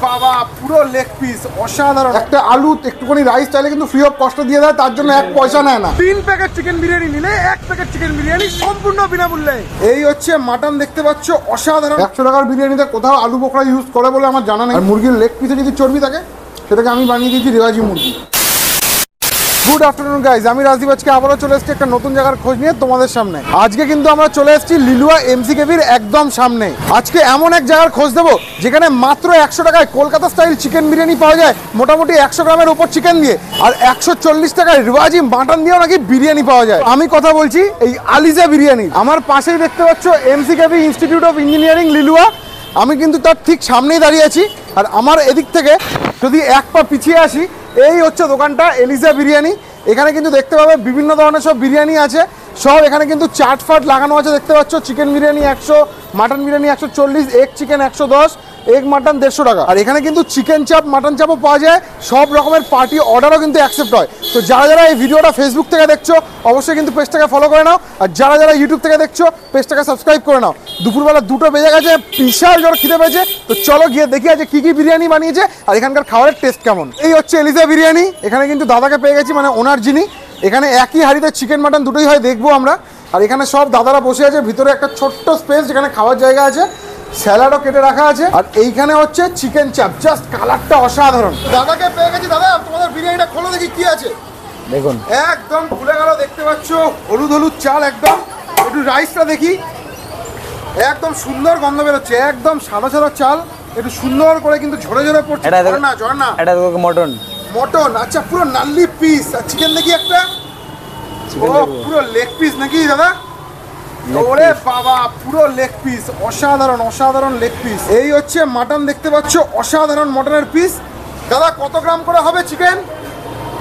বাবা পুরো leg piece অসাধারণ। একটা আলু একটুখানি রাইস চাইলে কিন্তু ফ্রি অফ কস্ট দিয়ে দেয়, তার জন্য 1 পয়সা নেয় না। 3 প্যাকেট চিকেন বিরিয়ানি নিলে 1 প্যাকেট চিকেন বিরিয়ানি সম্পূর্ণ বিনামূল্যে। এই হচ্ছে মাটন, দেখতে পাচ্ছ অসাধারণ। 100 টাকার বিরিয়ানিতে কোথাও আলু বোখরা ইউজ করে বলে আমার জানা নেই। আর মুরগির লেগ পিসে যদি চর্বি থাকে সেটাকে আমি বানিয়ে দিয়েছি রেওয়াজি মুরগি। গুড আফটারনুন গাইজ, আমি রাজদীপ আজকে আবারও চলে এসেছি একটা নতুন জায়গার খোঁজ নিয়ে তোমাদের সামনে। আজকে কিন্তু আমরা চলে এসেছি লিলুয়া এমসিকেভির একদম সামনে। আজকে এমন এক জায়গার খোঁজ দেবো যেখানে মাত্র 100 টাকায় কলকাতা স্টাইল চিকেন বিরিয়ানি পাওয়া যায়, মোটামুটি 100 গ্রামের উপর চিকেন দিয়ে। আর 140 টাকায় রেওয়াজি মাটন দিয়েও নাকি বিরিয়ানি পাওয়া যায়। আমি কথা বলছি এই আলিজা বিরিয়ানি। আমার পাশেই দেখতে পাচ্ছ এমসিকেভি ইনস্টিটিউট অফ ইঞ্জিনিয়ারিং লিলুয়া। আমি কিন্তু তার ঠিক সামনেই দাঁড়িয়ে আছি। আর আমার এদিক থেকে যদি এক পা পিছিয়ে আসি, এই হচ্ছে দোকানটা এলিজা বিরিয়ানি। এখানে কিন্তু দেখতে পাবে বিভিন্ন ধরনের সব বিরিয়ানি আছে, সব এখানে কিন্তু চাট ফাট লাগানো আছে দেখতে পাচ্ছ। Chicken biryani 100, mutton biryani 140, egg chicken 110, egg mutton 150 টাকা। আর এখানে কিন্তু চিকেন চাপ, মাটন চাপও পাওয়া যায়। সব রকমের পার্টি অর্ডারও কিন্তু অ্যাকসেপ্ট হয়। তো যারা যারা এই ভিডিওটা ফেসবুক থেকে দেখছো অবশ্যই কিন্তু পেজটাকে ফলো করে নাও। আর যারা যারা ইউটিউব থেকে দেখছো পেজটাকে সাবস্ক্রাইব করে নাও। দুপুরবেলা 2টো বেজে গেছে, বিশাল জোর খিদে পেয়েছে। তো চলো গিয়ে দেখি আজ কি কি বিরিয়ানি বানিয়েছে আর এখানকার খাবারের টেস্ট কেমন। এই হচ্ছে এলিজা বিরিয়ানি। এখানে কিন্তু দাদাকে পেয়ে গেছি, মানে ওনার যিনি। এখানে একই হাঁড়িতে চিকেন মাটন দুটোই হয়, দেখবো আমরা। আর এখানে সব দাদারা বসে আছে, ভিতরে একটা ছোট্ট স্পেস যেখানে খাওয়ার জায়গা আছে, স্যালাডও কেটে রাখা আছে। আর এইখানে হচ্ছে চিকেন চাপ, জাস্ট কালারটা অসাধারণ। দাদাকে পেয়ে গেছি। দাদা তোমাদের বিরিয়ানিটা খোলো দেখি কি আছে। দেখুন একদম খুলে গেল, দেখতে পাচ্ছ হলুদ হলুদ চাল একদম। একটু রাইসটা দেখি, একদম সুন্দর গন্ধ বেরোচ্ছে, একদম সাদা সাদা চাল, একটু সুন্দর করে কিন্তু ঝরে ঝরে পড়ছে। ঝর্ণা ঝর্ণা। এটা দেখো মটন। মটন, আচ্ছা পুরো নাল্লি পিস। আর চিকেন দেখি একটা, ও পুরো লেগ পিস নাকি দাদা? ওরে বাবা পুরো লেগ পিস, অসাধারণ অসাধারণ লেগ পিস। এই হচ্ছে মাটন, দেখতে পাচ্ছ অসাধারণ মটনের পিস। দাদা কত গ্রাম করে হবে চিকেন?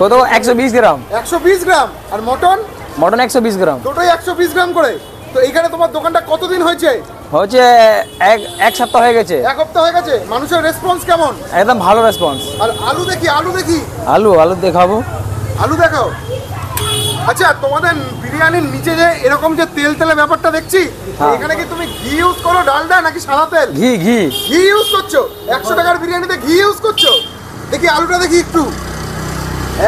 কত? 120 গ্রাম। 120 গ্রাম। আর মটন? মটন 120 গ্রাম। দুটোই 120 গ্রাম করে। তো এইখানে তোমার দোকানটা কতদিন হয়েছে? হচ্ছে এক সপ্তাহ হয়ে গেছে। 1 সপ্তাহ হয়ে গেছে। মানুষের রেসপন্স কেমন? একদম ভালো রেসপন্স। আর আলু দেখি, আলু দেখি। আলু দেখাবো। আলু দেখাও। আচ্ছা তোমাদের বিরিয়ানির নিচে যে এরকম যে তেল তেলে ব্যাপারটা দেখছি, এখানে কি তুমি ঘি ইউজ করো, ডালডা নাকি সাদা তেল? ঘি ঘি ঘি ইউজ করছো? 100 টাকার বিরিয়ানিতে ঘি ইউজ করছো? দেখি আলুটা দেখি একটু,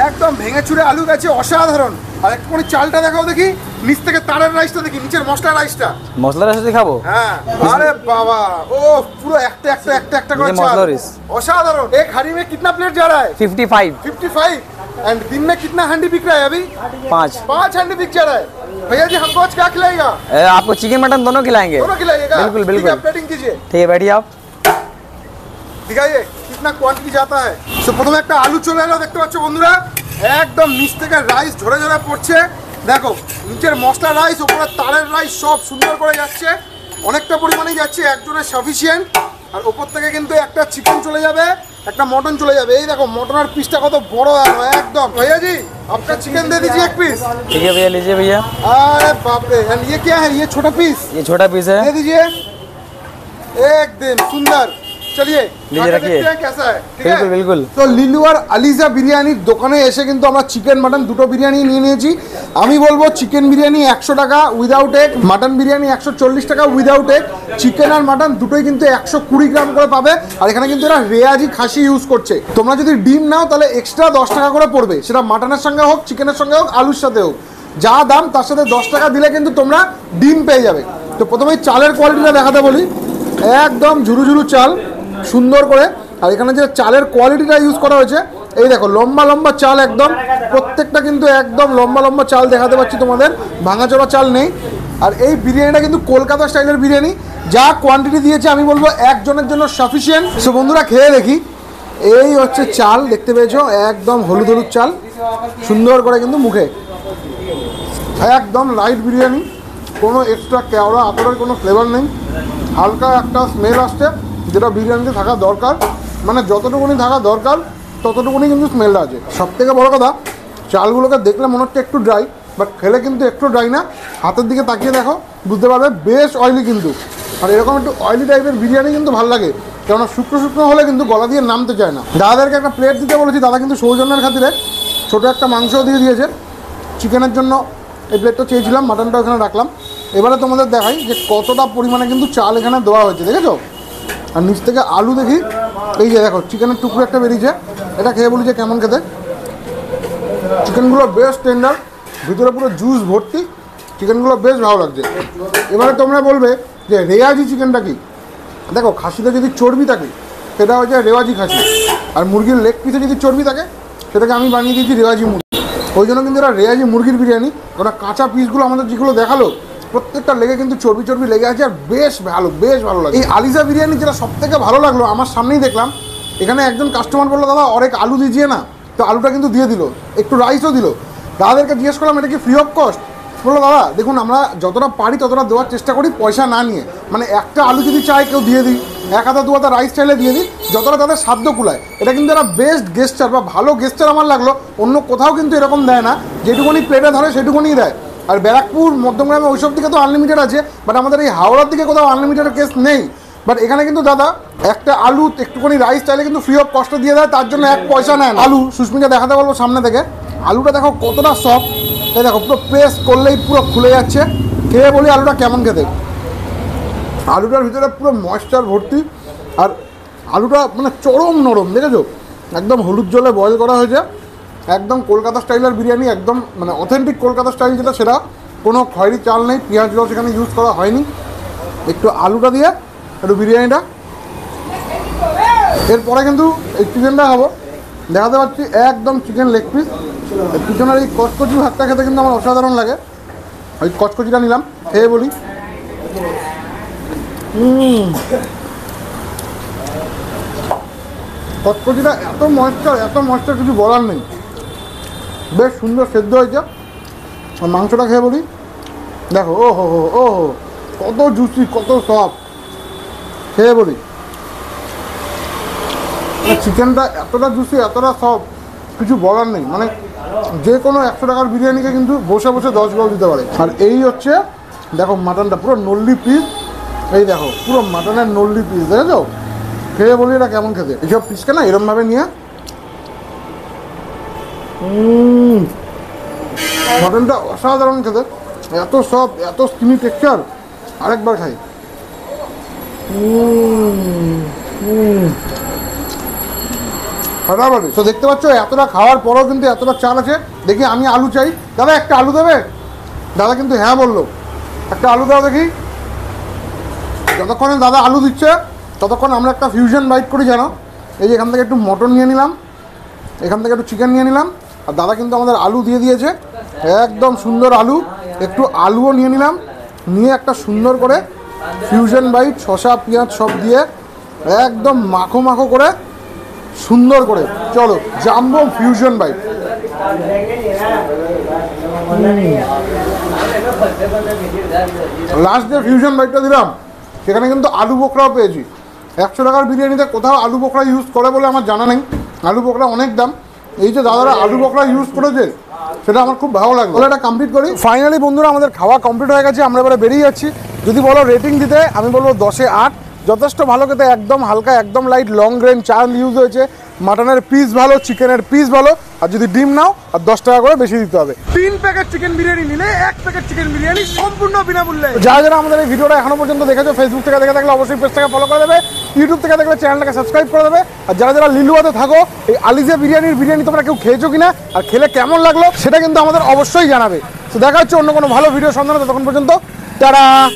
একদম ভেঙে চুরে আলু গেছে, অসাধারণ। আর একটুখানি চালটা দেখাও দেখি, নিচ থেকে তারের রাইসটা দেখি, নিচের মশলা রাইসটা। মশলা রাইস দেখাবো? হ্যাঁ। আরে বাবা, ও পুরো একটা করে চাল, অসাধারণ। एक हांडी में कितना प्लेट जा रहा है? 55। एंड दिन में कितना हांडी बिक रहा है अभी? 5 हांडी बिक जा रहा है। भैया जी हमको आज क्या खिलाएगा? आपको चिकन मटन दोनों खिलाएंगे। दोनों खिलाइएगा? बिल्कुल। प्लेटिंग कीजिए। ठीक है, बैठिए आप। दिखाइए कितना क्वांटिटी जाता है। तो प्रथम একটা আলু চলে এলো, দেখতে পাচ্ছ বন্ধুরা, একদম নিচ থেকে রাইস ঝরে ঝরে পড়ছে। দেখো নিচের মশলা রাইস, উপরে তারের রাইস, সব সুন্দর করে যাচ্ছে, অনেকটা পরিমাণে যাচ্ছে, একজনের সাফিসিয়েন্ট। আর উপর থেকে কিন্তু একটা চিকেন চলে যাবে, একটা মটন চলে যাবে। এই দেখো মটনের পিসটা কত বড় হলো একদম। भैया जी आपका चिकन दे दीजिए 1 पीस। ठीक है भैया, लीजिए भैया। अरे बाप रे, एंड ये क्या है? ये छोटा पीस? ये छोटा पीस है, दे दीजिए। एकदम सुंदर। चलिए लीजिए, रखिए। कैसा है? बिल्कुल। তো লিলুয়ার আলিজা বিরিয়ানির দোকানে এসে কিন্তু আমরা চিকেন মাটন দুটো বিরিয়ানি নিয়ে নিয়েছি। আমি বলবো চিকেন বিরিয়ানি 100 টাকা উইদাউট এগ, মাটন বিরিয়ানি 140 টাকা উইদাউট এগ। চিকেন আর মাটন দুটোই কিন্তু 120 গ্রাম করে পাবে। আর এখানে কিন্তু এরা রেয়াজি খাসি ইউজ করছে। তোমরা যদি ডিম নাও তাহলে এক্সট্রা 10 টাকা করে পড়বে, সেটা মাটনের সঙ্গে হোক, চিকেনের সঙ্গে হোক, আলুর সাথে হোক। যা দাম তার সাথে 10 টাকা দিলে কিন্তু তোমরা ডিম পেয়ে যাবে। তো প্রথমেই চালের কোয়ালিটিটা দেখাতে বলি। একদম ঝুরু ঝুরু চাল, সুন্দর করে। আর এখানে যে চালের কোয়ালিটিটা ইউজ করা হয়েছে, এই দেখো লম্বা লম্বা চাল, একদম প্রত্যেকটা কিন্তু একদম লম্বা লম্বা চাল দেখাতে পাচ্ছি তোমাদের, ভাঙাচোরা চাল নেই। আর এই বিরিয়ানিটা কিন্তু কলকাতা স্টাইলের বিরিয়ানি। যা কোয়ান্টিটি দিয়েছে আমি বলবো একজনের জন্য সাফিসিয়েন্ট। সো বন্ধুরা খেয়ে দেখি। এই হচ্ছে চাল, দেখতে পেয়েছো, একদম হলুদ হলুদ চাল, সুন্দর করে কিন্তু মুখে, একদম লাইট বিরিয়ানি, কোনো এক্সট্রা কেওড়া আতরের কোনো ফ্লেভার নেই। হালকা একটা স্মেল আসছে, যেটা বিরিয়ানিতে থাকা দরকার, মানে যতটুকুনি থাকা দরকার ততটুকুনি কিন্তু স্মেলটা আছে। সবথেকে বড় কথা, চালগুলোকে দেখলে মনে হচ্ছে একটু ড্রাই, বাট খেলে কিন্তু একটু ড্রাই না। হাতের দিকে তাকিয়ে দেখো, বুঝতে পারবে বেশ অয়েলি কিন্তু। আর এরকম একটু অয়েলি টাইপের বিরিয়ানি কিন্তু ভালো লাগে, কেননা শুকনো শুকনো হলে কিন্তু গলা দিয়ে নামতে চায় না। দাদাদেরকে একটা প্লেট দিতে বলেছি, দাদা কিন্তু সৌজন্যের খাতিরে ছোটো একটা মাংসও দিয়ে দিয়েছে। চিকেনের জন্য এই প্লেটটা চেয়েছিলাম, মাটনটা ওখানে রাখলাম। এবারে তোমাদের দেখাই যে কতটা পরিমাণে কিন্তু চাল এখানে দেওয়া হয়েছে, দেখেছো? আর নিচ থেকে আলু দেখি, এই যে দেখো চিকেনের টুকরো একটা বেরিয়েছে, এটা খেয়ে বলি যে কেমন খেতে। চিকেনগুলো বেশ টেন্ডার, ভিতরে পুরো জুস ভর্তি, চিকেনগুলো বেশ ভালো লাগছে। এবারে তোমরা বলবে যে রেওয়াজি চিকেনটা কি। দেখো খাসিতে যদি চর্বি থাকে সেটা হচ্ছে রেওয়াজি খাসি, আর মুরগির লেগ পিসে যদি চর্বি থাকে সেটাকে আমি বানিয়ে দিয়েছি রেওয়াজি মুরগি। ওই জন্য কিন্তু এটা রেওয়াজি মুরগির বিরিয়ানি। ওটা কাঁচা পিসগুলো আমাদের যেগুলো দেখালো প্রত্যেকটা লেগে কিন্তু চর্বি চর্বি লেগে আছে, আর বেশ ভালো লাগে। এই আলিজা বিরিয়ানি যেটা সব থেকে ভালো লাগলো আমার সামনেই দেখলাম, এখানে একজন কাস্টমার বললো দাদা অনেক আলু দিজিয়ে না, তো আলুটা কিন্তু দিয়ে দিল, একটু রাইসও দিল। দাদাদেরকে জিজ্ঞেস করলাম এটা কি ফ্রি অফ কস্ট, বললো দাদা দেখুন আমরা যতটা পারি ততটা দেওয়ার চেষ্টা করি পয়সা না নিয়ে, মানে একটা আলু যদি চাই কেউ দিয়ে দিই, এক হাতা দু হাতা রাইস চাইলে দিয়ে দিই, যতটা তাদের সাধ্য কুলায়। এটা কিন্তু একটা বেস্ট গেস্টার বা ভালো গেস্টার আমার লাগলো। অন্য কোথাও কিন্তু এরকম দেয় না, যেটুকুনি প্লেটে ধরে সেটুকুনি দেয়। আর ব্যারাকপুর মধ্যমগ্রামে ওইসব দিকে তো আনলিমিটেড আছে, বাট আমাদের এই হাওড়ার দিকে কোথাও আনলিমিটেডের কেস নেই। বাট এখানে কিন্তু দাদা একটা আলু একটুখানি রাইস চাইলে কিন্তু ফ্রি অফ কস্ট দিয়ে দেয়, তার জন্য এক পয়সা নেয় না। আলু সুস্মিতা দেখাতে বলবো সামনে থেকে, আলুটা দেখো কতটা সফট, এই দেখো পুরো প্রেস করলেই পুরো খুলে যাচ্ছে। খেয়ে বলি আলুটা কেমন খেতে। আলুটার ভিতরে পুরো ময়েশ্চার ভর্তি, আর আলুটা মানে চরম নরম, দেখেছো একদম হলুদ জলে বয়েল করা হয়েছে, একদম কলকাতা স্টাইলের বিরিয়ানি, একদম মানে অথেন্টিক কলকাতা স্টাইল যেটা, সেটা কোনো খয়েরি চাল নেই, পেঁয়াজগুলো সেখানে ইউজ করা হয়নি। একটু আলুটা দিয়ে একটু বিরিয়ানিটা, এরপরে কিন্তু এই চিকেনটা খাবো। দেখাতে পাচ্ছি একদম চিকেন লেগ পিস, পিছনের এই কচকচি ভাতটা খেতে কিন্তু আমার অসাধারণ লাগে। ওই কচকচিটা নিলাম, খেয়ে বলি। কচকচিটা এত ময়েশ্চার কিছু বলার নেই, বেশ সুন্দর সেদ্ধ হয়েছে। আর মাংসটা খেয়ে বলি, দেখো ও হো কত জুসি, কত সফট। খেয়ে বলি চিকেনটা এতটা জুসি, এতটা সফট, কিছু বলার নেই। মানে যে কোনো 100 টাকার বিরিয়ানিকে কিন্তু বসে বসে 10 গোল দিতে পারে। আর এই হচ্ছে দেখো মাটনটা পুরো নল্লি পিস, এই দেখো পুরো মাটনের নল্লি পিস, দেখেছো। খেয়ে বলি এটা কেমন খেতে। এইসব পিসকে না এরমভাবে নিয়ে, মাটনটা অসাধারণ খেতে, এত সফট, এত স্কিনি টেক্সচার। আরেকবার খাই। ফাটাফাটি। তো দেখতে পাচ্ছ এতটা খাওয়ার পরেও কিন্তু এতটা চাল আছে। দেখি আমি আলু চাই, দাদা একটা আলু দেবে। দাদা কিন্তু হ্যাঁ বললো, একটা আলু দাও দেখি। যতক্ষণে দাদা আলু দিচ্ছে ততক্ষণ আমরা একটা ফিউশন বাইট করি জানো। এই যে এখান থেকে একটু মটন নিয়ে নিলাম, এখান থেকে একটু চিকেন নিয়ে নিলাম, আর দাদা কিন্তু আমাদের আলু দিয়ে দিয়েছে, একদম সুন্দর আলু। একটু আলুও নিয়ে নিলাম, নিয়ে একটা সুন্দর করে ফিউশন বাইট শসা পেঁয়াজ সব দিয়ে একদম মাখো মাখো করে সুন্দর করে, চলো জাম্বো ফিউশন বাইট। লাস্ট যে ফিউশন বাইটটা দিলাম সেখানে কিন্তু আলু বোখরাও পেয়েছি। 100 টাকার বিরিয়ানিতে কোথাও আলু বোখরা ইউজ করে বলে আমার জানা নেই, আলু বোখরা অনেক দাম। এই যে দাদারা আলু বোখরা ইউজ করেছে সেটা আমার খুব ভালো লাগলো। এটা কমপ্লিট করি। ফাইনালি বন্ধুরা আমাদের খাওয়া কমপ্লিট হয়ে গেছে, আমরা এবারে বেরিয়ে যাচ্ছি। যদি বলো রেটিং দিতে আমি বলবো 10-এ 8, যথেষ্ট ভালো খেতে, একদম হালকা, একদম লাইট, লং গ্রেন চাল ইউজ হয়েছে, মাটনের পিস ভালো, চিকেনের পিস ভালো, আর যদি ডিম নাও আর 10 টাকা করে বেশি দিতে হবে। 3 প্যাকেট চিকেন বিরিয়ানি নিলে 1 প্যাকেট চিকেন বিরিয়ানি সম্পূর্ণ বিনামূল্যে। যারা যারা আমাদের এই ভিডিওটা এখনো পর্যন্ত দেখেছো, ফেসবুক থেকে দেখে থাকলে অবশ্যই পেজটাকে ফলো করে দেবে, ইউটিউব থেকে দেখলে চ্যানেলটাকে সাবস্ক্রাইব করে দেবে। আর যারা যারা লিলুয়াতে থাকো, এই আলিজা বিরিয়ানি তোমরা কেউ খেয়েছো কিনা আর খেলে কেমন লাগলো সেটা কিন্তু আমাদের অবশ্যই জানাবে। তো দেখা হচ্ছে অন্য কোনো ভালো ভিডিও সন্ধানে, ততক্ষণ পর্যন্ত টাটা।